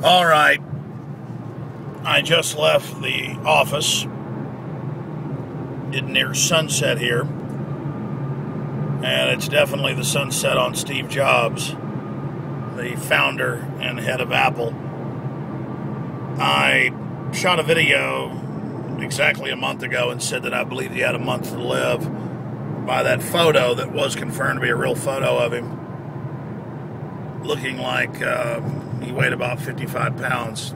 All right. I just left the office. Getting near sunset here. And it's definitely the sunset on Steve Jobs, the founder and head of Apple. I shot a video exactly a month ago and said that I believed he had a month to live by that photo that was confirmed to be a real photo of him, looking like he weighed about 55 pounds.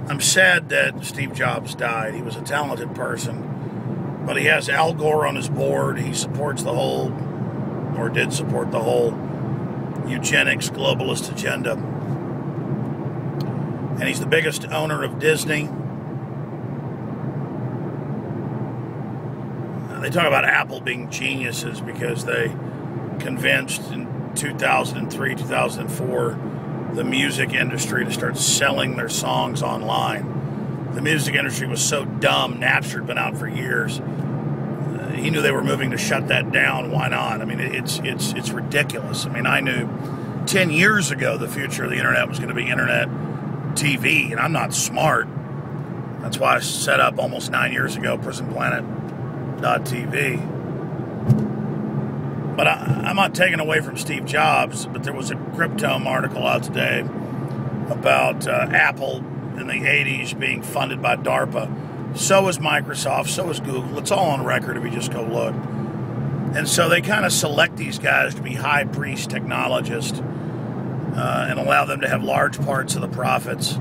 I'm sad that Steve Jobs died. He was a talented person, but he has Al Gore on his board. He supports the whole, or did support the whole, eugenics globalist agenda. And he's the biggest owner of Disney. They talk about Apple being geniuses because they convinced in 2003, 2004, the music industry to start selling their songs online. The music industry was so dumb. Napster had been out for years. He knew they were moving to shut that down. Why not? I mean, it's ridiculous. I mean, I knew 10 years ago the future of the internet was going to be internet TV, and I'm not smart. That's why I set up almost 9 years ago PrisonPlanet.tv. But I'm not taking away from Steve Jobs, but there was a Cryptome article out today about Apple in the 80s being funded by DARPA. So is Microsoft, so is Google. It's all on record if you just go look. And so they kind of select these guys to be high priest technologists and allow them to have large parts of the profits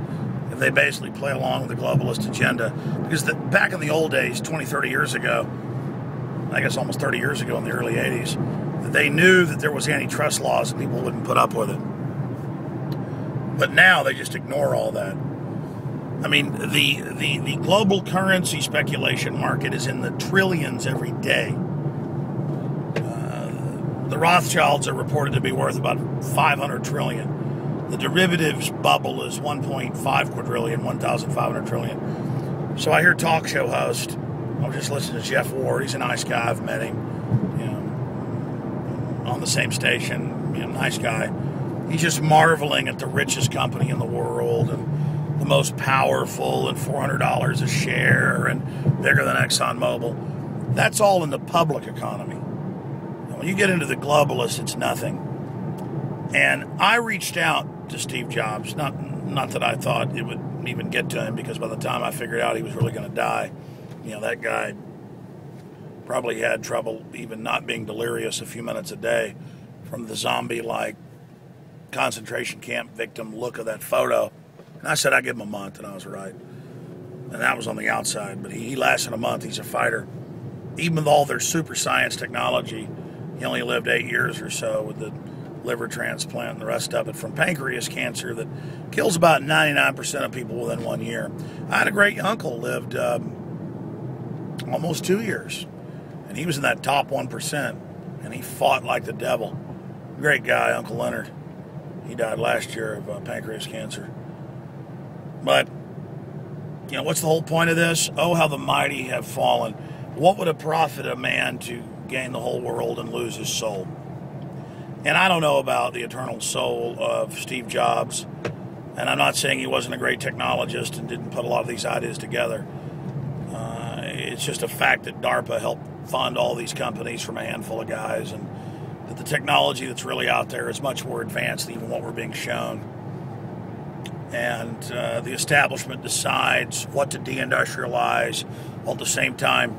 if they basically play along with the globalist agenda. Because back in the old days, 20, 30 years ago, I guess almost 30 years ago in the early 80s, they knew that there was antitrust laws and people wouldn't put up with it. But now they just ignore all that. I mean, the global currency speculation market is in the trillions every day. The Rothschilds are reported to be worth about 500 trillion. The derivatives bubble is 1.5 quadrillion, 1,500 trillion. So I hear talk show host, I was just listening to Jeff Ward. He's a nice guy. I've met him, on the same station. Nice guy. He's just marveling at the richest company in the world and the most powerful and $400 a share and bigger than ExxonMobil. That's all in the public economy. And when you get into the globalists, it's nothing. And I reached out to Steve Jobs. Not that I thought it would even get to him, because by the time I figured out he was really going to die, that guy probably had trouble even not being delirious a few minutes a day from the zombie-like concentration camp victim look of that photo. And I said I'd give him a month, and I was right. And that was on the outside, but he lasted a month. He's a fighter. Even with all their super science technology, he only lived 8 years or so with the liver transplant and the rest of it from pancreas cancer that kills about 99% of people within 1 year. I had a great uncle, lived almost 2 years, and he was in that top 1%, and he fought like the devil. Great guy, Uncle Leonard. He died last year of pancreas cancer. But, what's the whole point of this? Oh, how the mighty have fallen. What would it profit a man to gain the whole world and lose his soul? And I don't know about the eternal soul of Steve Jobs, and I'm not saying he wasn't a great technologist and didn't put a lot of these ideas together. It's just a fact that DARPA helped fund all these companies from a handful of guys, and that the technology that's really out there is much more advanced than even what we're being shown. And the establishment decides what to deindustrialize, while at the same time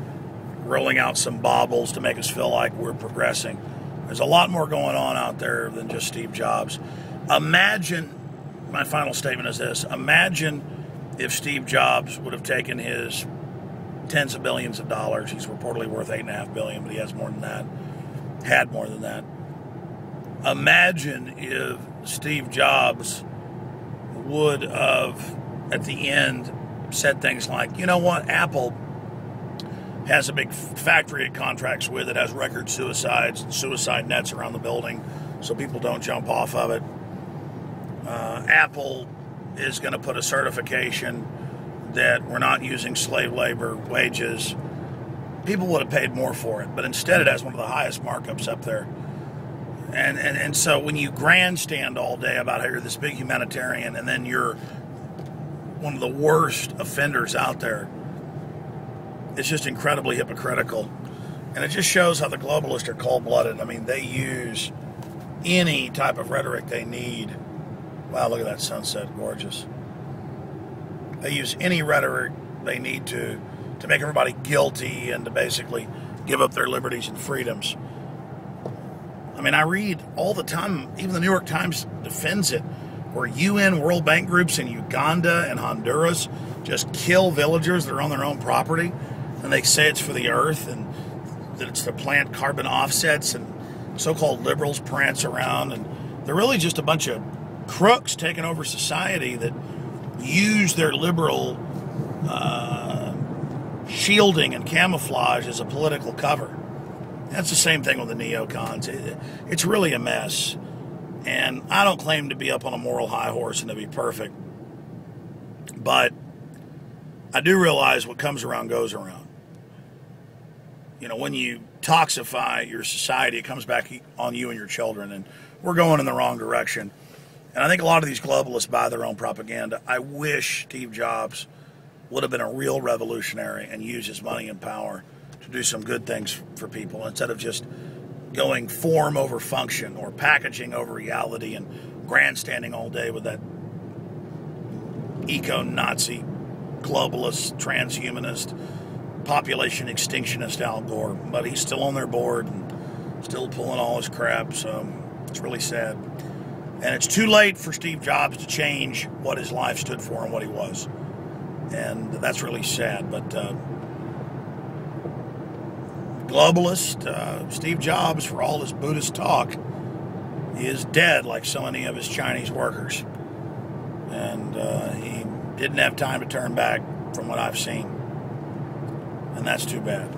rolling out some baubles to make us feel like we're progressing. There's a lot more going on out there than just Steve Jobs. Imagine, my final statement is this, imagine if Steve Jobs would have taken his tens of billions of dollars. He's reportedly worth $8.5 billion, but he has more than that. Had more than that. Imagine if Steve Jobs would have, at the end, said things like, you know what, Apple has a big factory it contracts with that has record suicides and suicide nets around the building so people don't jump off of it. Apple is going to put a certification that we're not using slave labor wages. People would have paid more for it, but instead it has one of the highest markups up there. And so when you grandstand all day about how you're this big humanitarian and then you're one of the worst offenders out there, it's just incredibly hypocritical. And it just shows how the globalists are cold-blooded. I mean, they use any type of rhetoric they need. Wow, look at that sunset, gorgeous. They use any rhetoric they need to make everybody guilty and to basically give up their liberties and freedoms. I mean, I read all the time, even the New York Times defends it, where UN World Bank groups in Uganda and Honduras just kill villagers that are on their own property, and they say it's for the earth and that it's to plant carbon offsets, and so-called liberals prance around, and they're really just a bunch of crooks taking over society that use their liberal shielding and camouflage as a political cover. That's the same thing with the neocons. It's really a mess. And I don't claim to be up on a moral high horse and to be perfect. But I do realize what comes around goes around. You know, when you toxify your society, it comes back on you and your children. And we're going in the wrong direction. And I think a lot of these globalists buy their own propaganda. I wish Steve Jobs would have been a real revolutionary and used his money and power to do some good things for people instead of just going form over function or packaging over reality and grandstanding all day with that eco-Nazi, globalist, transhumanist, population extinctionist Al Gore. But he's still on their board and still pulling all his crap, so it's really sad. And it's too late for Steve Jobs to change what his life stood for and what he was. And that's really sad. But globalist Steve Jobs, for all his Buddhist talk, is dead like so many of his Chinese workers. And he didn't have time to turn back from what I've seen. And that's too bad.